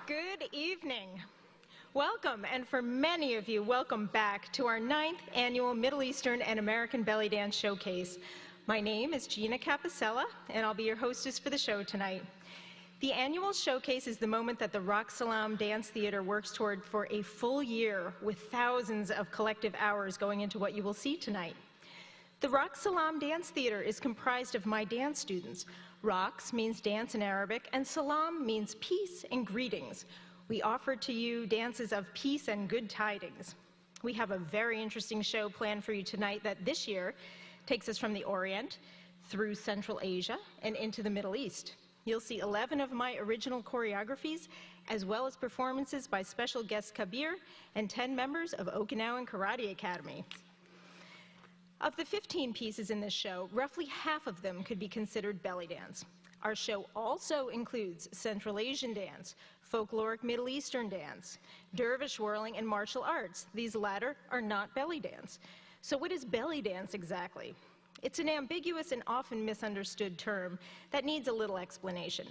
Good evening. Welcome, and for many of you, welcome back to our 9th annual Middle Eastern and American Belly Dance Showcase. My name is Gina Capozella, and I'll be your hostess for the show tonight. The annual showcase is the moment that the Rock Salam Dance Theater works toward for a full year, with thousands of collective hours going into what you will see tonight. The Rock Salam Dance Theater is comprised of my dance students. Raqs means dance in Arabic, and Salam means peace and greetings. We offer to you dances of peace and good tidings. We have a very interesting show planned for you tonight that this year takes us from the Orient through Central Asia and into the Middle East. You'll see 11 of my original choreographies, as well as performances by special guest Kabir and 10 members of Okinawan Karate Academy. Of the 15 pieces in this show, roughly half of them could be considered belly dance. Our show also includes Central Asian dance, folkloric Middle Eastern dance, dervish whirling, and martial arts. These latter are not belly dance. So what is belly dance exactly? It's an ambiguous and often misunderstood term that needs a little explanation.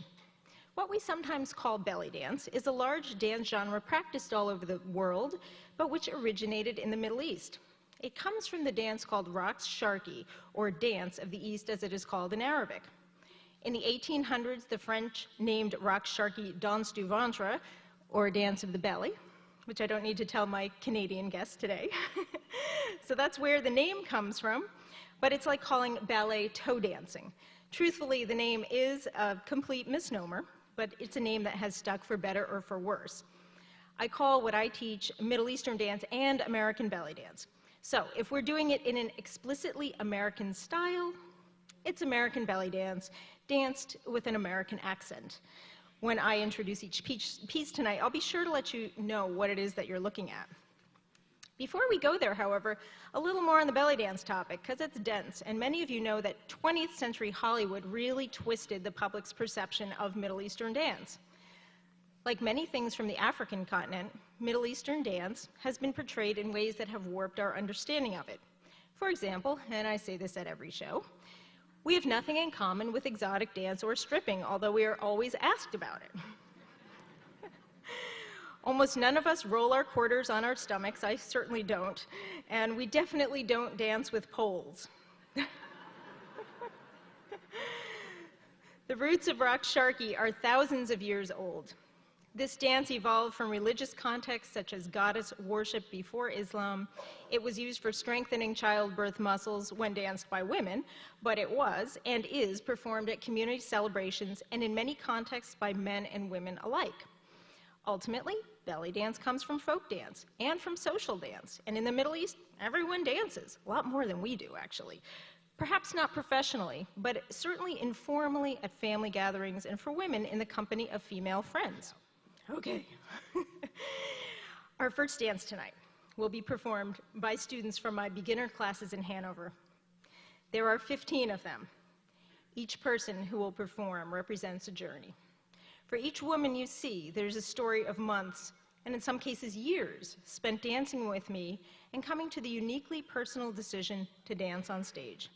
What we sometimes call belly dance is a large dance genre practiced all over the world, but which originated in the Middle East. It comes from the dance called Raqs Sharqi, or dance of the East as it is called in Arabic. In the 1800s, the French named Raqs Sharqi danse du ventre, or dance of the belly, which I don't need to tell my Canadian guests today. So that's where the name comes from, but it's like calling ballet toe dancing. Truthfully, the name is a complete misnomer, but it's a name that has stuck for better or for worse. I call what I teach Middle Eastern dance and American belly dance. So if we're doing it in an explicitly American style, it's American belly dance, danced with an American accent. When I introduce each piece tonight, I'll be sure to let you know what it is that you're looking at. Before we go there, however, a little more on the belly dance topic, because it's dense, and many of you know that 20th century Hollywood really twisted the public's perception of Middle Eastern dance. Like many things from the African continent, Middle Eastern dance has been portrayed in ways that have warped our understanding of it. For example, and I say this at every show, we have nothing in common with exotic dance or stripping, although we are always asked about it. Almost none of us roll our quarters on our stomachs, I certainly don't, and we definitely don't dance with poles. The roots of Raqs Sharqi are thousands of years old. This dance evolved from religious contexts such as goddess worship before Islam. It was used for strengthening childbirth muscles when danced by women, but it was and is performed at community celebrations and in many contexts by men and women alike. Ultimately, belly dance comes from folk dance and from social dance. And in the Middle East, everyone dances, a lot more than we do, actually. Perhaps not professionally, but certainly informally at family gatherings and for women in the company of female friends. Okay. Our first dance tonight will be performed by students from my beginner classes in Hanover. There are 15 of them. Each person who will perform represents a journey. For each woman you see, there's a story of months, and in some cases years, spent dancing with me and coming to the uniquely personal decision to dance on stage.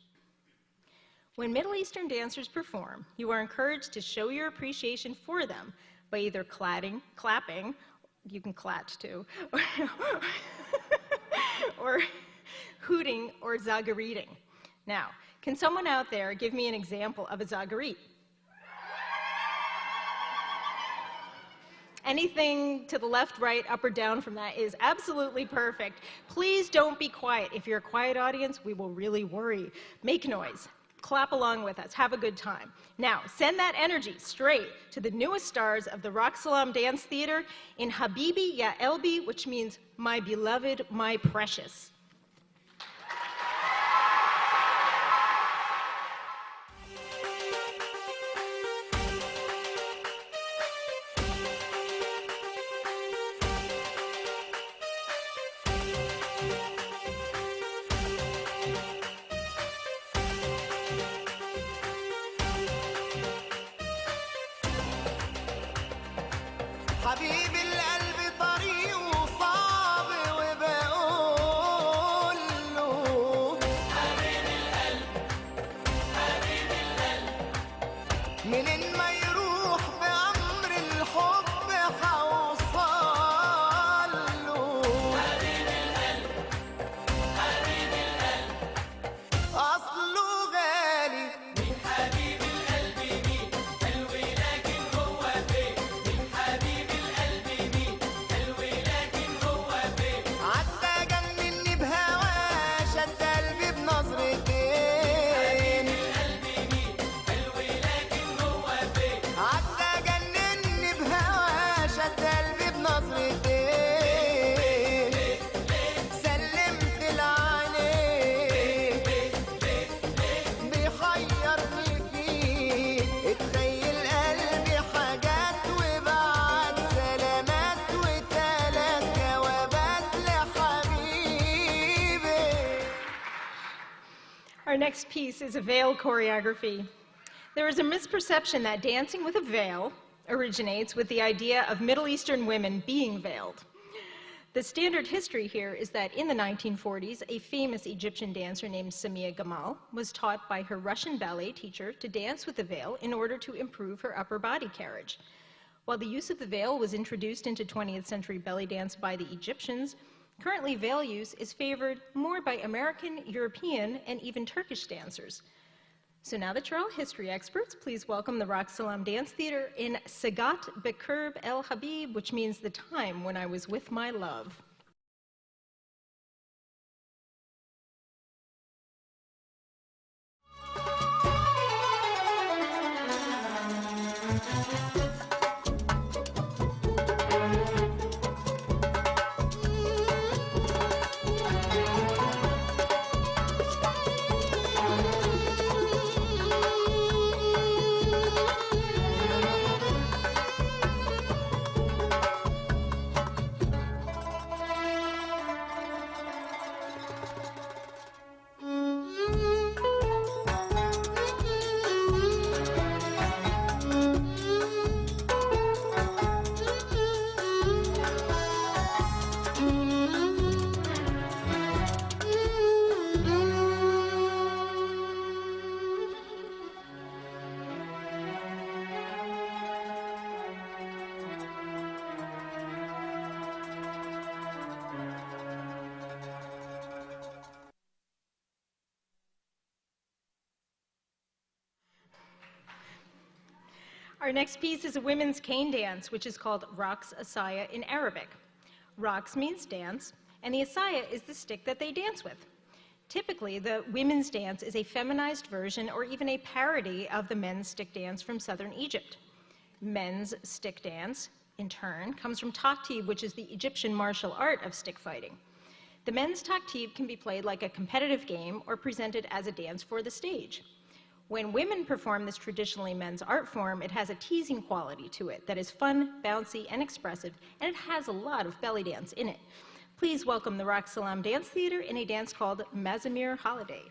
When Middle Eastern dancers perform, you are encouraged to show your appreciation for them by either clapping, you can clat too, or hooting or zagariting. Now, can someone out there give me an example of a zagarit? Anything to the left, right, up, or down from that is absolutely perfect. Please don't be quiet. If you're a quiet audience, we will really worry. Make noise. Clap along with us. Have a good time. Now, send that energy straight to the newest stars of the Rock Salam Dance Theater in Habibi Ya Elbi, which means my beloved, my precious. حبيب القلب طريقه صعب وبقول له حبيب القلب حبيب القلب منين ما يروح بأمر الحب حول next piece is a veil choreography. There is a misperception that dancing with a veil originates with the idea of Middle Eastern women being veiled. The standard history here is that in the 1940s, a famous Egyptian dancer named Samia was taught by her Russian ballet teacher to dance with the veil in order to improve her upper body carriage. While the use of the veil was introduced into 20th century belly dance by the Egyptians, currently veil use is favored more by American, European, and even Turkish dancers. So now that you're all history experts, please welcome the Rock Salam Dance Theater in Sagat Bekurb El Habib, which means the time when I was with my love. Our next piece is a women's cane dance, which is called Raqs Aasaiya in Arabic. Raqs means dance, and the Aasaiya is the stick that they dance with. Typically, the women's dance is a feminized version or even a parody of the men's stick dance from southern Egypt. Men's stick dance, in turn, comes from taktib, which is the Egyptian martial art of stick fighting. The men's taktib can be played like a competitive game or presented as a dance for the stage. When women perform this traditionally men's art form, it has a teasing quality to it that is fun, bouncy, and expressive, and it has a lot of belly dance in it. Please welcome the Rock Salam Dance Theater in a dance called Mazamir Holiday.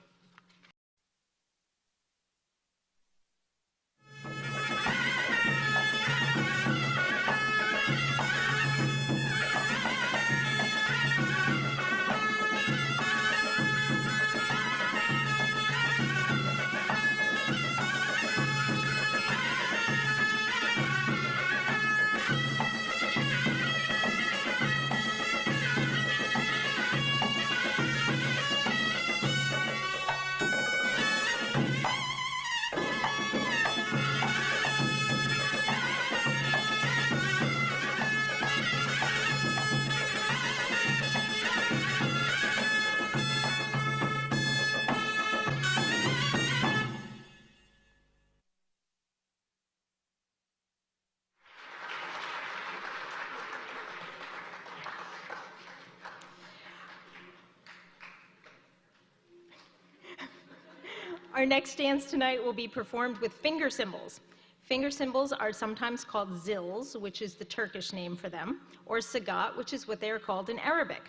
Our next dance tonight will be performed with finger cymbals. Finger cymbals are sometimes called zils, which is the Turkish name for them, or sagat, which is what they are called in Arabic.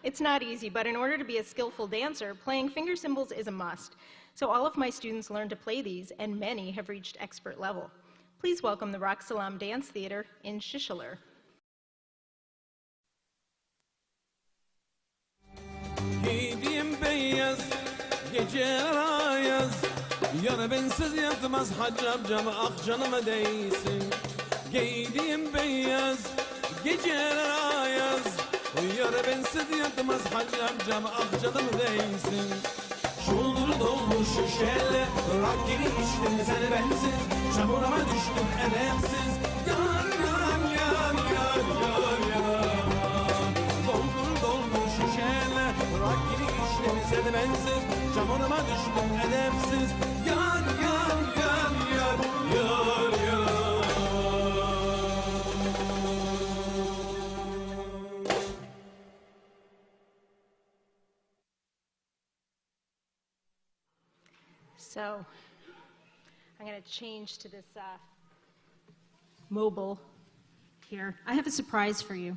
It's not easy, but in order to be a skillful dancer, playing finger cymbals is a must. So all of my students learn to play these, and many have reached expert level. Please welcome the Rock Salam Dance Theater in Şişeler. Gece yaz, yar bensiz yatmaz hacab cam ah canıma değsin. Giydiğim beyaz, geceler yaz, yar bensiz yatmaz hacab cam ah canıma değsin. Şuldur dolmuş şişeyle, rak gibi içtim seni bensiz, çamuruma düştüm edepsiz. Yar yar yar yar yar yar. Doldur dolmuş şişeyle, rak gibi içtim seni bensiz. Çamuruma düştüm edepsiz. Yar yar yar yar yar yar. So I'm going to change to this mobile here. I have a surprise for you.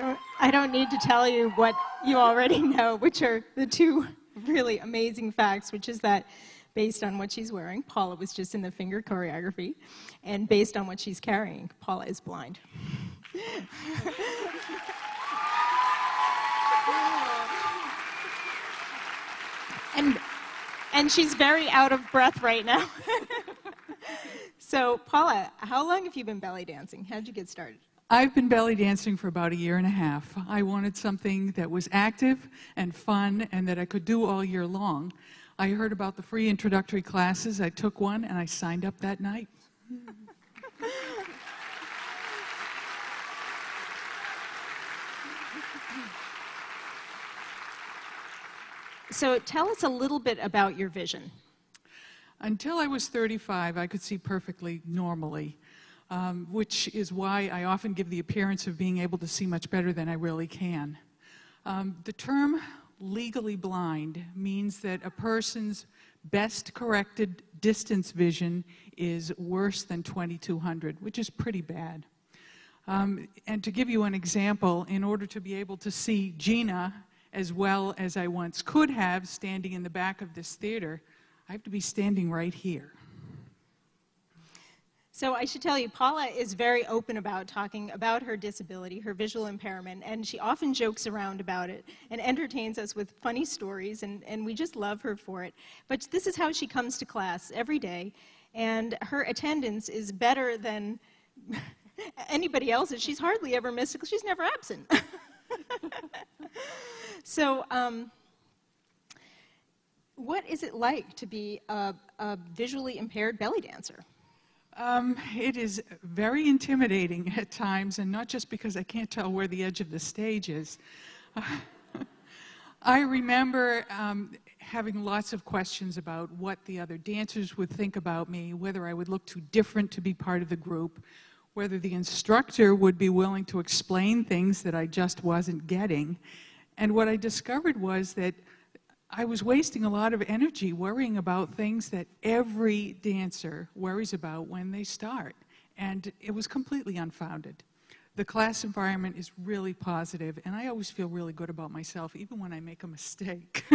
I don't need to tell you what you already know, which are the two really amazing facts, which is that based on what she's wearing, Paula was just in the finger choreography, and based on what she's carrying, Paula is blind. And she's very out of breath right now. So, Paula, how long have you been belly dancing? How'd you get started? I've been belly dancing for about 1.5 years. I wanted something that was active and fun and that I could do all year long. I heard about the free introductory classes. I took one and I signed up that night. So tell us a little bit about your vision. Until I was 35, I could see perfectly normally, which is why I often give the appearance of being able to see much better than I really can. The term legally blind means that a person's best corrected distance vision is worse than 2200, which is pretty bad. And to give you an example, in order to be able to see Gina as well as I once could have standing in the back of this theater, I have to be standing right here. So I should tell you, Paula is very open about talking about her disability, her visual impairment, and she often jokes around about it and entertains us with funny stories, and we just love her for it. But this is how she comes to class every day, and her attendance is better than anybody else's. She's hardly ever missed, she's never absent. So, what is it like to be a visually impaired belly dancer? It is very intimidating at times, and not just because I can't tell where the edge of the stage is. I remember having lots of questions about what the other dancers would think about me, whether I would look too different to be part of the group, whether the instructor would be willing to explain things that I just wasn't getting. And what I discovered was that I was wasting a lot of energy worrying about things that every dancer worries about when they start. And it was completely unfounded. The class environment is really positive, and I always feel really good about myself, even when I make a mistake.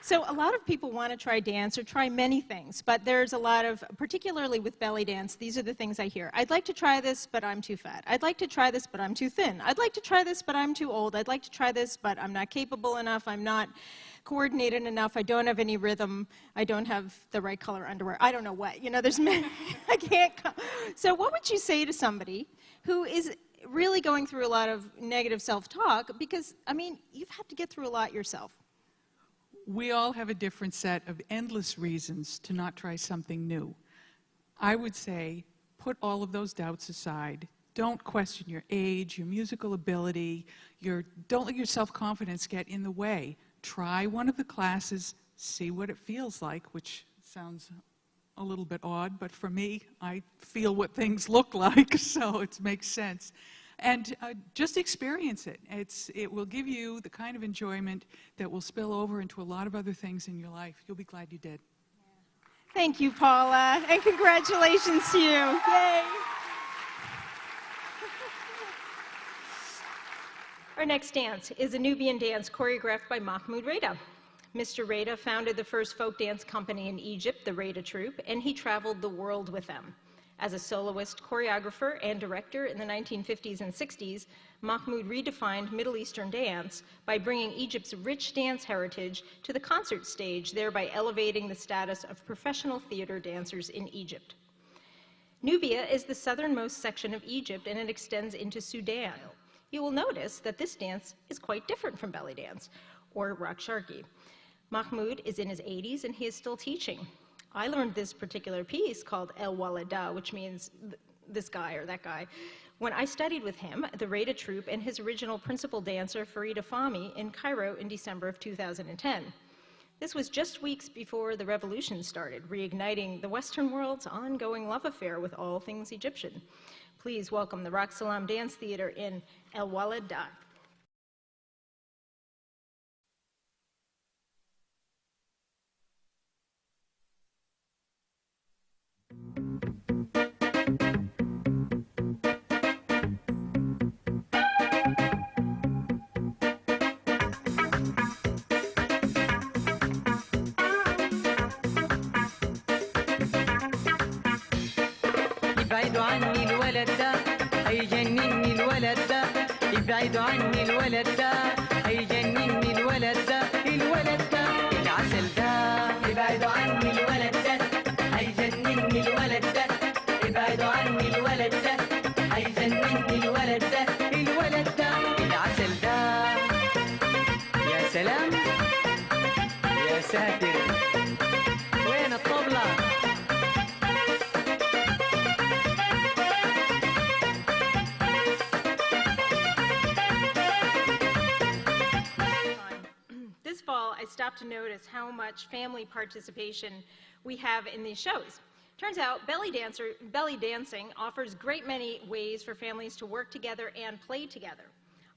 So a lot of people want to try dance or try many things, but there's a lot of, particularly with belly dance, these are the things I hear. I'd like to try this, but I'm too fat. I'd like to try this, but I'm too thin. I'd like to try this, but I'm too old. I'd like to try this, but I'm not capable enough. I'm not coordinated enough. I don't have any rhythm. I don't have the right color underwear. I don't know what. You know, there's many. I can't. So what would you say to somebody who is really going through a lot of negative self-talk? Because, I mean, you've had to get through a lot yourself. We all have a different set of endless reasons to not try something new. I would say, put all of those doubts aside. Don't question your age, your musical ability, don't let your self-confidence get in the way. Try one of the classes, see what it feels like, which sounds a little bit odd, but for me, I feel what things look like, so it makes sense. And just experience it. It will give you the kind of enjoyment that will spill over into a lot of other things in your life. You'll be glad you did. Thank you, Paula, and congratulations to you. Yay! Our next dance is a Nubian dance choreographed by Mahmoud Reda. Mr. Reda founded the first folk dance company in Egypt, the Reda Troupe, and he traveled the world with them. As a soloist, choreographer, and director in the 1950s and 60s, Mahmoud redefined Middle Eastern dance by bringing Egypt's rich dance heritage to the concert stage, thereby elevating the status of professional theater dancers in Egypt. Nubia is the southernmost section of Egypt, and it extends into Sudan. You will notice that this dance is quite different from belly dance, or raksharki. Mahmoud is in his 80s, and he is still teaching. I learned this particular piece called El Walada, which means this guy or that guy, when I studied with him, the Reda Troupe, and his original principal dancer, Farida Fahmy, in Cairo in December of 2010. This was just weeks before the revolution started, reigniting the Western world's ongoing love affair with all things Egyptian. Please welcome the Rock Salam Dance Theater in El Walada. ابعدوا عني الولد ده هيجنني الولد ده ابعدوا عني الولد ده هيجنني الولد ده الولد ده العسل ده ابعدوا عني الولد ده هيجنني الولد ده ابعدوا عني الولد ده هيجنني الولد ده الولد ده العسل ده يا سلام يا ساتر وين الطبلة This fall, I stopped to notice how much family participation we have in these shows. Turns out belly dancing offers great many ways for families to work together and play together.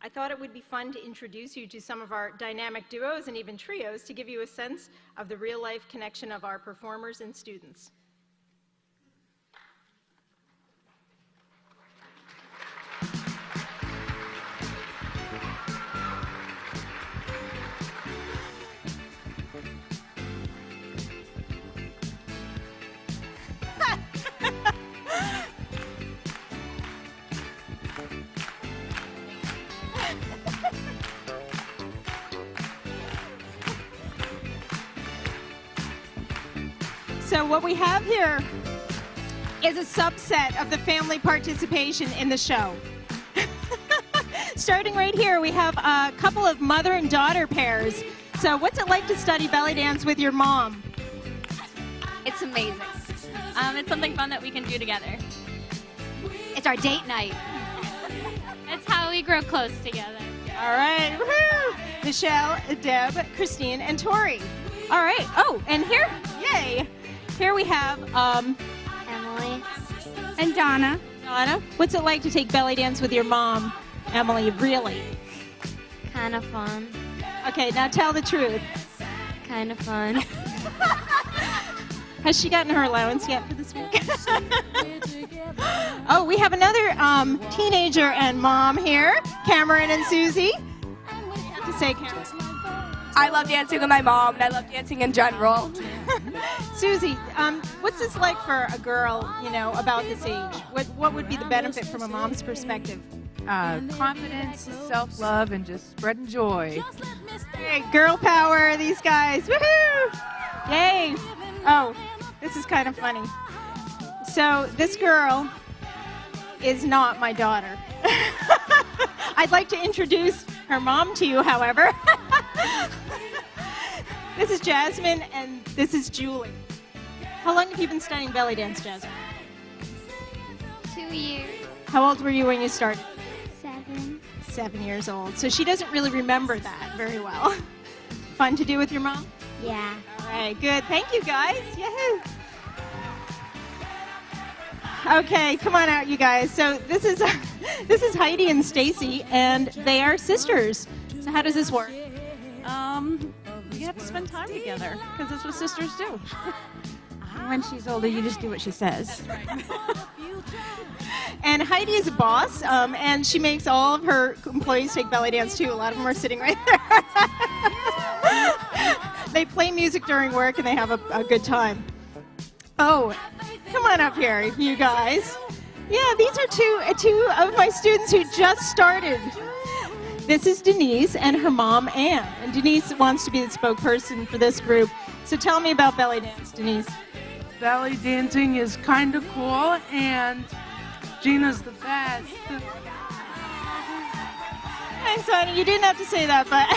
I thought it would be fun to introduce you to some of our dynamic duos and even trios to give you a sense of the real-life connection of our performers and students. So what we have here is a subset of the family participation in the show. Starting right here, we have a couple of mother and daughter pairs. So what's it like to study belly dance with your mom? It's amazing. It's something fun that we can do together. It's our date night. It's how we grow close together. All right, woohoo! Michelle, Deb, Christine, and Tori. All right, oh, and here, yay! Here we have Emily. And Donna. Donna. What's it like to take belly dance with your mom, Emily, really? Kind of fun. Okay, now tell the truth. Kind of fun. Has she gotten her allowance yet for this week? Oh, we have another teenager and mom here, Cameron and Susie. What do you have to say, Cameron? I love dancing with my mom, and I love dancing in general. Susie, what's this like for a girl, you know, about this age? What would be the benefit from a mom's perspective? Confidence, self-love, and just spreading joy. Hey, girl power, these guys. Woohoo! Yay! Oh, this is kind of funny. So this girl is not my daughter. I'd like to introduce her mom to you, however. This is Jasmine, and this is Julie. How long have you been studying belly dance, Jasmine? 2 years. How old were you when you started? 7. 7 years old. So she doesn't really remember that very well. Fun to do with your mom? Yeah. All right, good. Thank you, guys. Yahoo! Okay, come on out, you guys. So this is Heidi and Stacy, and they are sisters. So how does this work? You have to spend time together, because that's what sisters do. When she's older, you just do what she says. And Heidi is a boss, and she makes all of her employees take belly dance, too. A lot of them are sitting right there. They play music during work, and they have a good time. Oh, come on up here, you guys. Yeah, these are two of my students who just started. This is Denise and her mom, Anne. And Denise wants to be the spokesperson for this group. So tell me about belly dance, Denise. Belly dancing is kind of cool, and Gina's the best. Thanks, honey. You didn't have to say that, but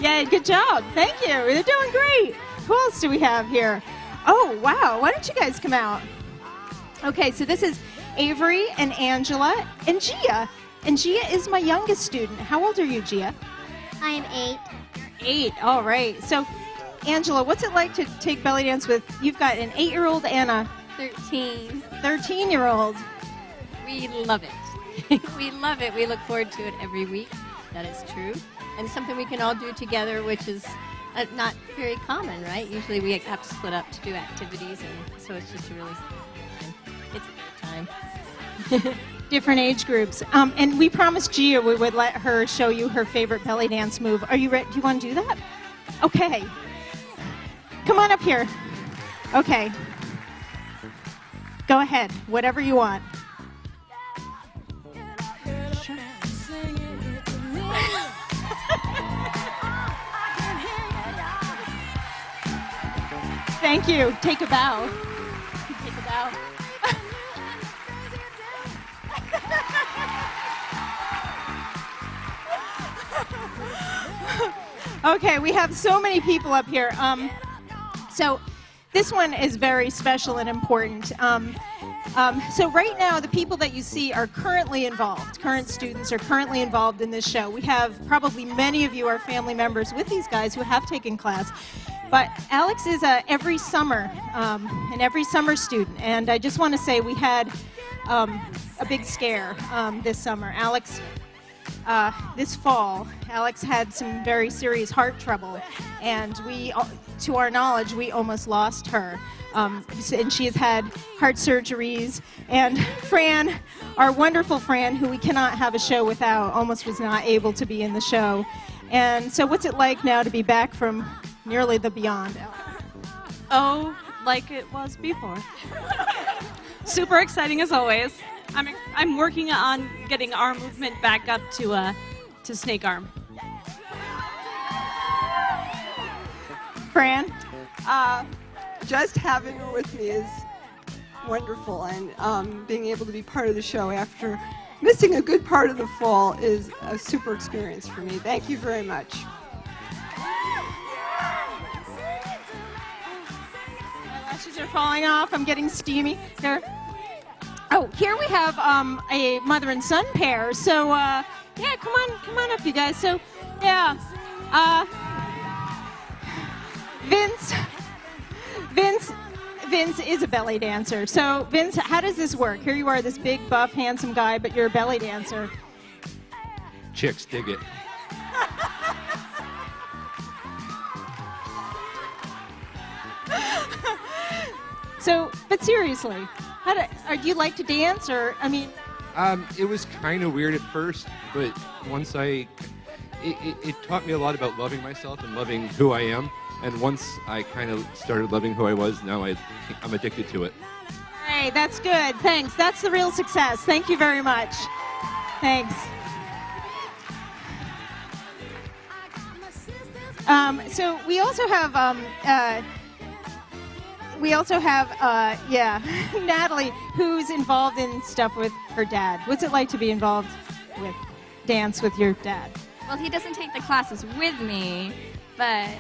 yeah, good job. Thank you. They're doing great. Who else do we have here? Oh, wow. Why don't you guys come out? Okay, so this is Avery and Angela and Gia. And Gia is my youngest student. How old are you, Gia? I am 8. 8. All right. So, Angela, what's it like to take belly dance with, you've got an 8-year-old and a 13. 13-year-old. We love it. We love it. We look forward to it every week. That is true. And something we can all do together, which is not very common, right? Usually we have to split up to do activities, and so it's just a really it's a good time. Different age groups. And we promised Gia we would let her show you her favorite belly dance move. Are you ready? Do you want to do that? Okay. Come on up here. Okay. Go ahead, whatever you want. Thank you. Take a bow. Take a bow. Okay, we have so many people up here. So this one is very special and important. So right now, the people that you see are currently involved. Current students are currently involved in this show. We have probably many of you are family members with these guys who have taken class. But Alex is every summer, an every summer student. And I just want to say we had a big scare this summer. This fall, Alex had some very serious heart trouble, and we, to our knowledge, we almost lost her. And she has had heart surgeries. And Fran, our wonderful Fran, who we cannot have a show without, almost was not able to be in the show. And so what's it like now to be back from nearly the beyond? Oh, like it was before. Super exciting as always. I'm working on getting arm movement back up to snake arm. Fran? Just having her with me is wonderful, and being able to be part of the show after missing a good part of the fall is a super experience for me. Thank you very much. My lashes are falling off. I'm getting steamy. Here. Oh, here we have a mother and son pair. So, yeah, come on up, you guys. So, yeah, Vince is a belly dancer. So, Vince, how does this work? Here you are, this big, buff, handsome guy, but you're a belly dancer. Chicks dig it. So, but seriously, do you like to dance, or, I mean? It was kind of weird at first, but once it taught me a lot about loving myself and loving who I am. And once I kind of started loving who I was, now I'm addicted to it. Hey, that's good. Thanks. That's the real success. Thank you very much. Thanks. So we also have Natalie, who's involved in stuff with her dad. What's it like to be involved with dance with your dad? Well, he doesn't take the classes with me, but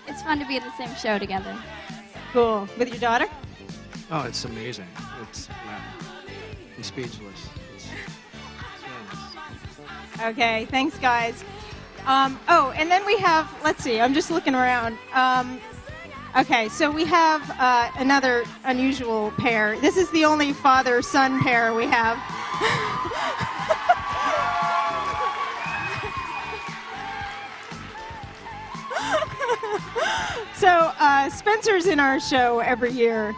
it's fun to be at the same show together. Cool. With your daughter? Oh, it's amazing. I'm speechless. It's Okay, thanks, guys. And then we have, let's see, I'm just looking around. Okay, so we have another unusual pair. This is the only father-son pair we have. So Spencer's in our show every year.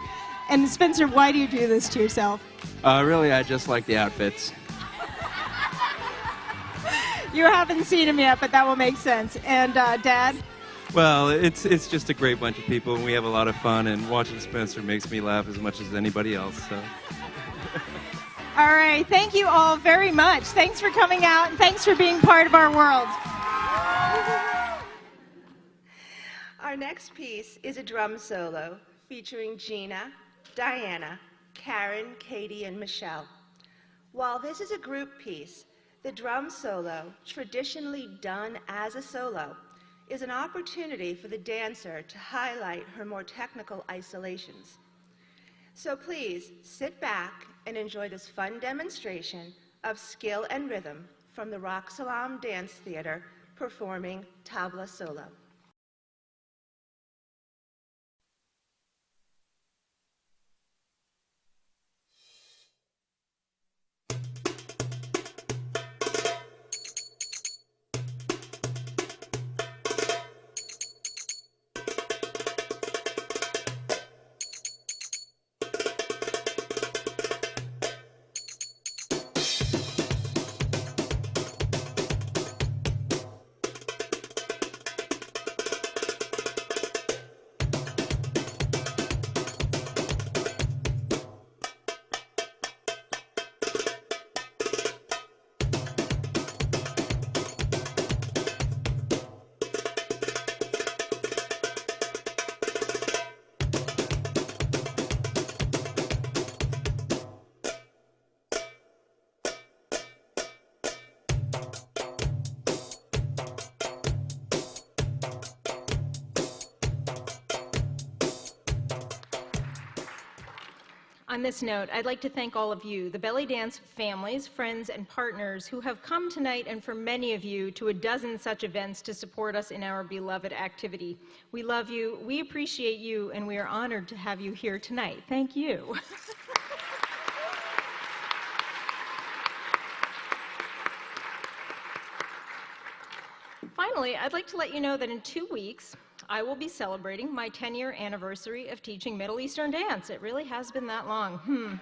And Spencer, why do you do this to yourself? Really, I just like the outfits. You haven't seen him yet, but that will make sense. And Dad? Well, it's just a great bunch of people, and we have a lot of fun, and watching Spencer makes me laugh as much as anybody else. So. All right, thank you all very much. Thanks for coming out, and thanks for being part of our world. Our next piece is a drum solo featuring Gina, Diana, Karen, Katie, and Michelle. While this is a group piece, the drum solo, traditionally done as a solo, is an opportunity for the dancer to highlight her more technical isolations. So please sit back and enjoy this fun demonstration of skill and rhythm from the Rock Salam Dance Theater performing Tabla Solo. On this note, I'd like to thank all of you, the belly dance families, friends, and partners who have come tonight, and for many of you, to a dozen such events to support us in our beloved activity. We love you, we appreciate you, and we are honored to have you here tonight. Thank you. Finally, I'd like to let you know that in 2 weeks, I will be celebrating my 10-year anniversary of teaching Middle Eastern dance. It really has been that long.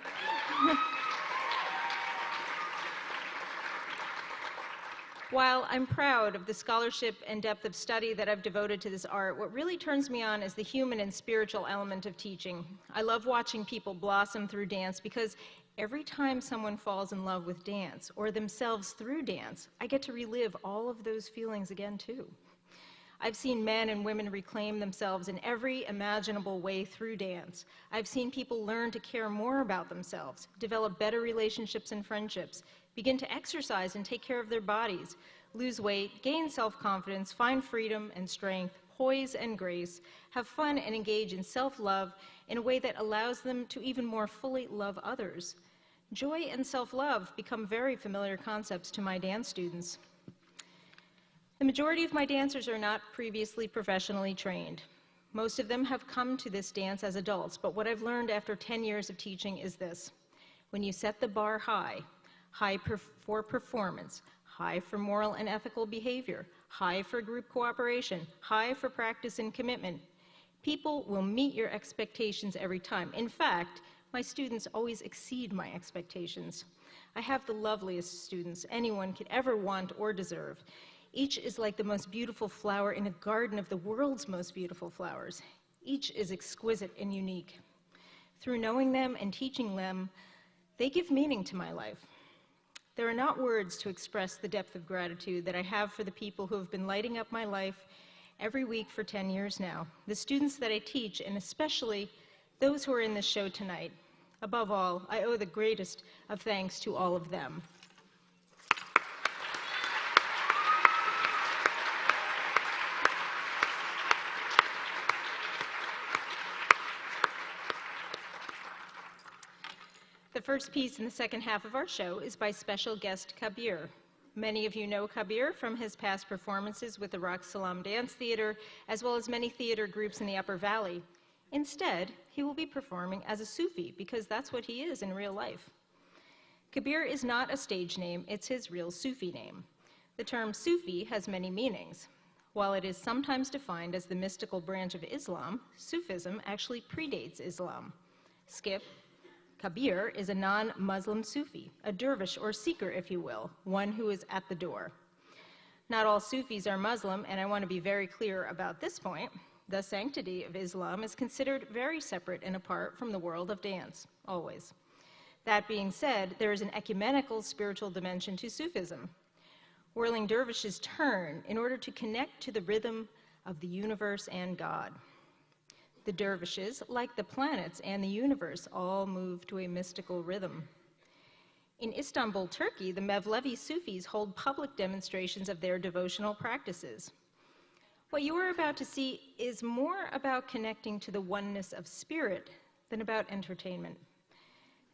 While I'm proud of the scholarship and depth of study that I've devoted to this art, what really turns me on is the human and spiritual element of teaching. I love watching people blossom through dance because every time someone falls in love with dance, or themselves through dance, I get to relive all of those feelings again too. I've seen men and women reclaim themselves in every imaginable way through dance. I've seen people learn to care more about themselves, develop better relationships and friendships, begin to exercise and take care of their bodies, lose weight, gain self-confidence, find freedom and strength, poise and grace, have fun and engage in self-love in a way that allows them to even more fully love others. Joy and self-love become very familiar concepts to my dance students. The majority of my dancers are not previously professionally trained. Most of them have come to this dance as adults, but what I've learned after 10 years of teaching is this. When you set the bar high, for performance, high for moral and ethical behavior, high for group cooperation, high for practice and commitment, people will meet your expectations every time. In fact, my students always exceed my expectations. I have the loveliest students anyone could ever want or deserve. Each is like the most beautiful flower in a garden of the world's most beautiful flowers. Each is exquisite and unique. Through knowing them and teaching them, they give meaning to my life. There are not words to express the depth of gratitude that I have for the people who have been lighting up my life every week for 10 years now, the students that I teach, and especially those who are in this show tonight. Above all, I owe the greatest of thanks to all of them. The first piece in the second half of our show is by special guest Kabir. Many of you know Kabir from his past performances with the Rock Salam Dance Theater, as well as many theater groups in the Upper Valley. Instead, he will be performing as a Sufi, because that's what he is in real life. Kabir is not a stage name, it's his real Sufi name. The term Sufi has many meanings. While it is sometimes defined as the mystical branch of Islam, Sufism actually predates Islam. Skip. Kabir is a non-Muslim Sufi, a dervish or seeker, if you will, one who is at the door. Not all Sufis are Muslim, and I want to be very clear about this point. The sanctity of Islam is considered very separate and apart from the world of dance, always. That being said, there is an ecumenical spiritual dimension to Sufism. Whirling dervishes turn in order to connect to the rhythm of the universe and God. The dervishes, like the planets and the universe, all move to a mystical rhythm. In Istanbul, Turkey, the Mevlevi Sufis hold public demonstrations of their devotional practices. What you are about to see is more about connecting to the oneness of spirit than about entertainment.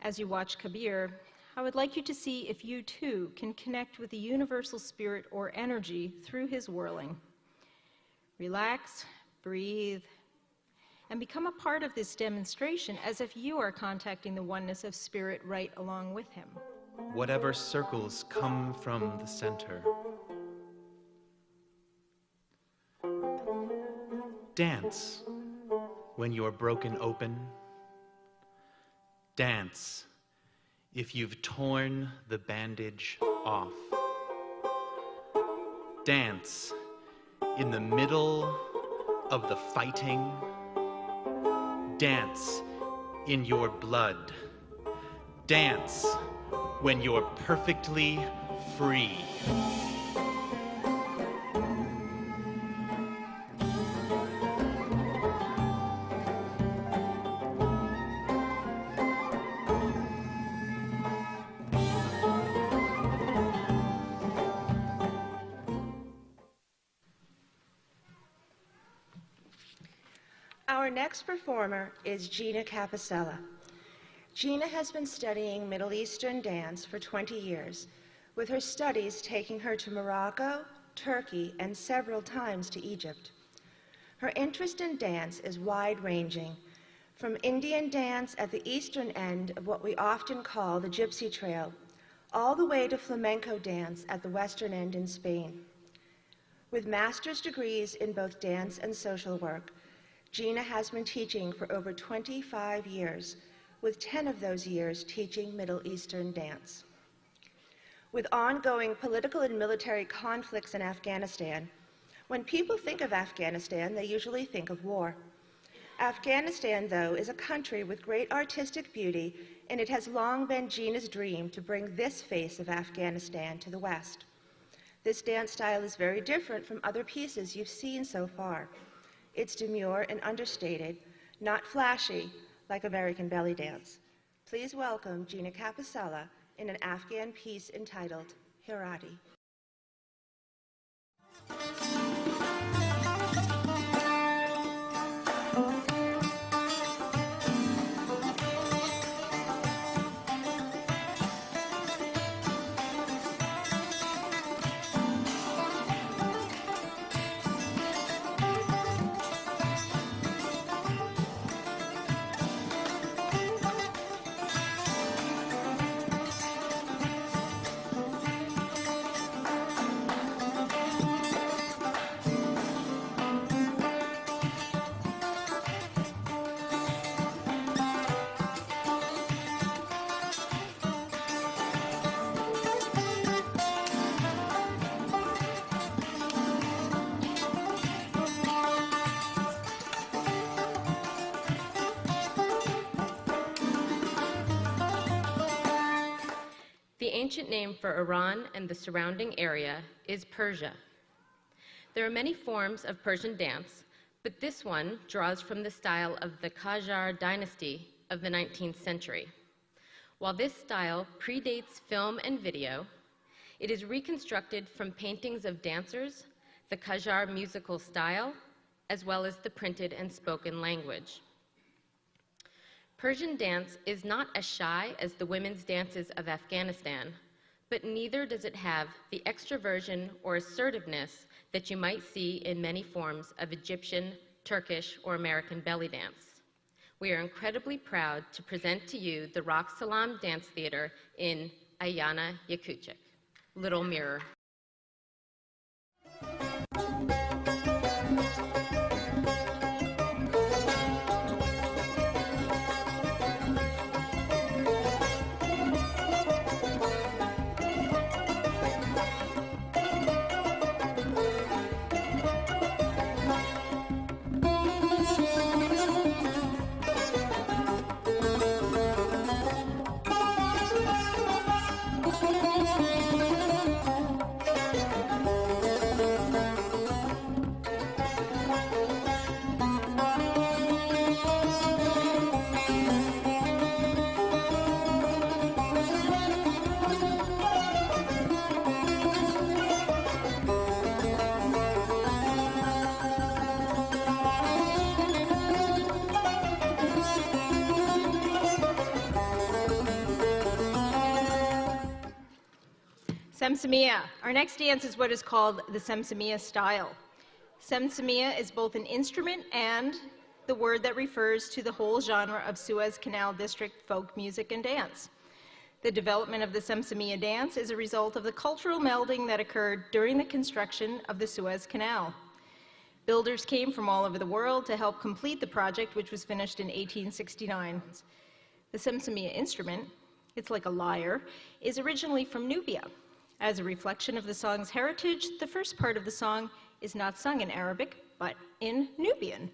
As you watch Kabir, I would like you to see if you too can connect with the universal spirit or energy through his whirling. Relax, breathe, and become a part of this demonstration as if you are contacting the oneness of spirit right along with him. Whatever circles come from the center. Dance when you're broken open. Dance if you've torn the bandage off. Dance in the middle of the fighting. Dance in your blood. Dance when you're perfectly free. Our next performer is Gina Capozella. Gina has been studying Middle Eastern dance for 20 years, with her studies taking her to Morocco, Turkey, and several times to Egypt. Her interest in dance is wide-ranging, from Indian dance at the eastern end of what we often call the Gypsy Trail, all the way to flamenco dance at the western end in Spain. With master's degrees in both dance and social work, Gina has been teaching for over 25 years, with 10 of those years teaching Middle Eastern dance. With ongoing political and military conflicts in Afghanistan, when people think of Afghanistan, they usually think of war. Afghanistan, though, is a country with great artistic beauty, and it has long been Gina's dream to bring this face of Afghanistan to the West. This dance style is very different from other pieces you've seen so far. It's demure and understated, not flashy like American belly dance. Please welcome Gina Capozella in an Afghan piece entitled Hirati. The ancient name for Iran and the surrounding area is Persia. There are many forms of Persian dance, but this one draws from the style of the Qajar dynasty of the 19th century. While this style predates film and video, it is reconstructed from paintings of dancers, the Qajar musical style, as well as the printed and spoken language. Persian dance is not as shy as the women's dances of Afghanistan, but neither does it have the extroversion or assertiveness that you might see in many forms of Egyptian, Turkish, or American belly dance. We are incredibly proud to present to you the Rock Salam Dance Theater in Ayana Yakutsk, Little Mirror. Samia. Our next dance is what is called the Samia style. Samia is both an instrument and the word that refers to the whole genre of Suez Canal District folk music and dance. The development of the Samia dance is a result of the cultural melding that occurred during the construction of the Suez Canal. Builders came from all over the world to help complete the project, which was finished in 1869. The Samia instrument, it's like a lyre, is originally from Nubia. As a reflection of the song's heritage, the first part of the song is not sung in Arabic, but in Nubian.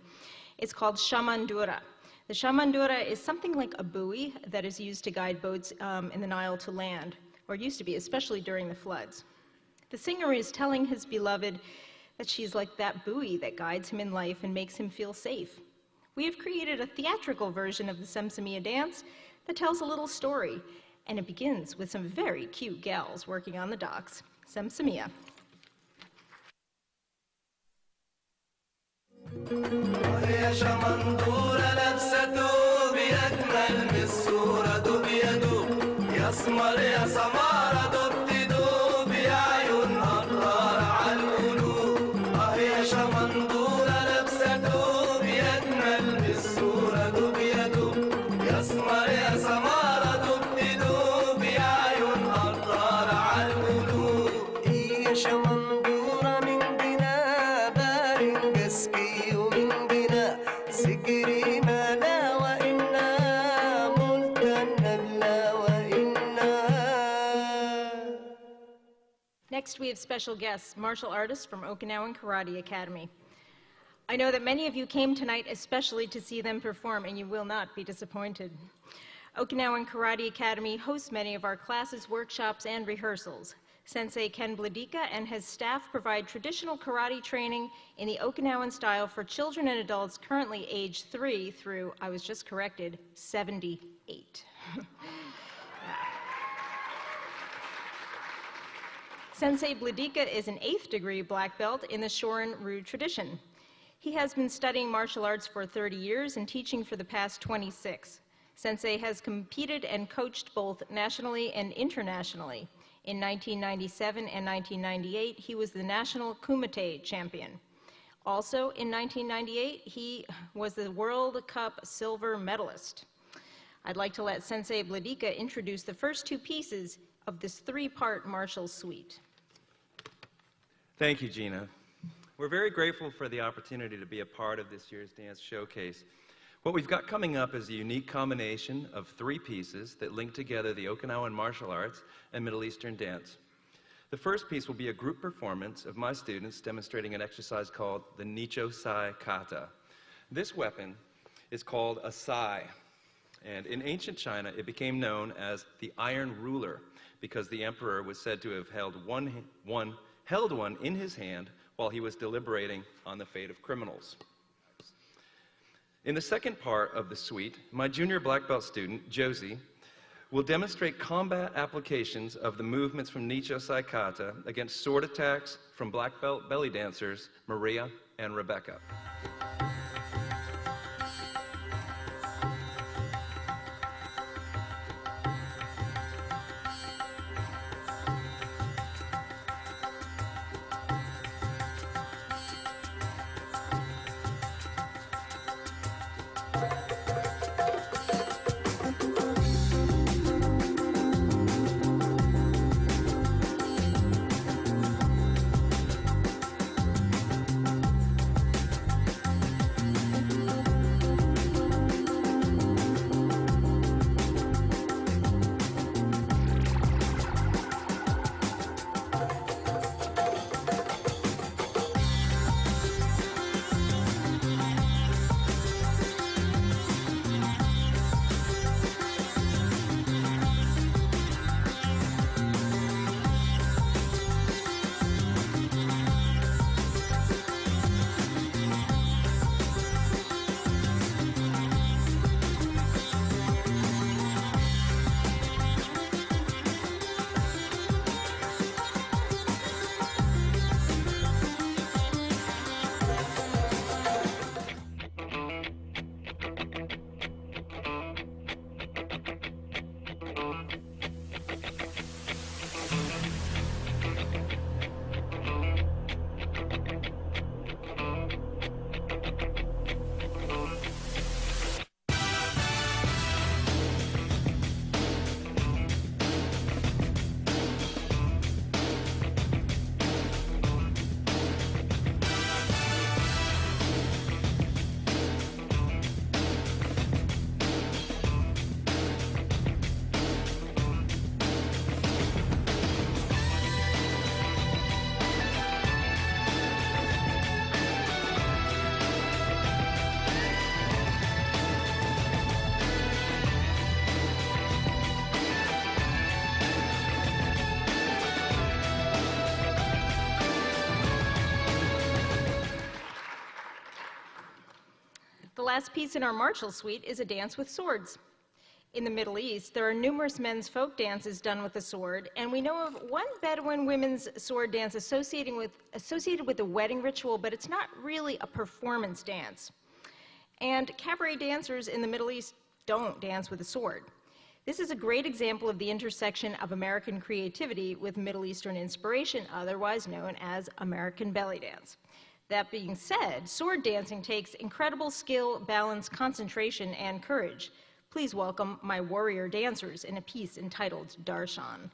It's called Shamandura. The Shamandura is something like a buoy that is used to guide boats in the Nile to land, or used to be, especially during the floods. The singer is telling his beloved that she's like that buoy that guides him in life and makes him feel safe. We have created a theatrical version of the Samia dance that tells a little story, and it begins with some very cute gals working on the docks. Samia. وهي شمندورة لابسة ثوب أجمل من الصورة سمارة دبت دوب يا عيون أنهار عالقلوب يا شمندورة لابسة دوب يا أجمل بالصورة دوب يا دوب يا سمر يا سمارة دبت دوب يا عيون أنهار عالقلوب يا شمندورة من بنا بارن جسكي ومن بنا سكري مالا وإنا ملتن نبلا وإنا. Next, we have special guests, martial artists from Okinawan Karate Academy. I know that many of you came tonight especially to see them perform, and you will not be disappointed. Okinawan Karate Academy hosts many of our classes, workshops, and rehearsals. Sensei Ken Bladika and his staff provide traditional karate training in the Okinawan style for children and adults currently aged 3 through, I was just corrected, 78. Sensei Bladika is an 8th degree black belt in the Shorin-ryu tradition. He has been studying martial arts for 30 years and teaching for the past 26. Sensei has competed and coached both nationally and internationally. In 1997 and 1998, he was the national Kumite champion. Also, in 1998, he was the World Cup silver medalist. I'd like to let Sensei Bladika introduce the first 2 pieces of this 3-part martial suite. Thank you, Gina. We're very grateful for the opportunity to be a part of this year's dance showcase. What we've got coming up is a unique combination of 3 pieces that link together the Okinawan martial arts and Middle Eastern dance. The first piece will be a group performance of my students demonstrating an exercise called the Nicho Sai Kata. This weapon is called Aasaiya, and in ancient China it became known as the Iron Ruler because the emperor was said to have held one in his hand while he was deliberating on the fate of criminals. In the second part of the suite, my junior black belt student, Josie, will demonstrate combat applications of the movements from Nicho Sai Kata against sword attacks from black belt belly dancers Maria and Rebecca. The last piece in our martial suite is a dance with swords. In the Middle East, there are numerous men's folk dances done with a sword, and we know of one Bedouin women's sword dance associated with a wedding ritual, but it's not really a performance dance. And cabaret dancers in the Middle East don't dance with a sword. This is a great example of the intersection of American creativity with Middle Eastern inspiration, otherwise known as American belly dance. That being said, sword dancing takes incredible skill, balance, concentration, and courage. Please welcome my warrior dancers in a piece entitled Darshan.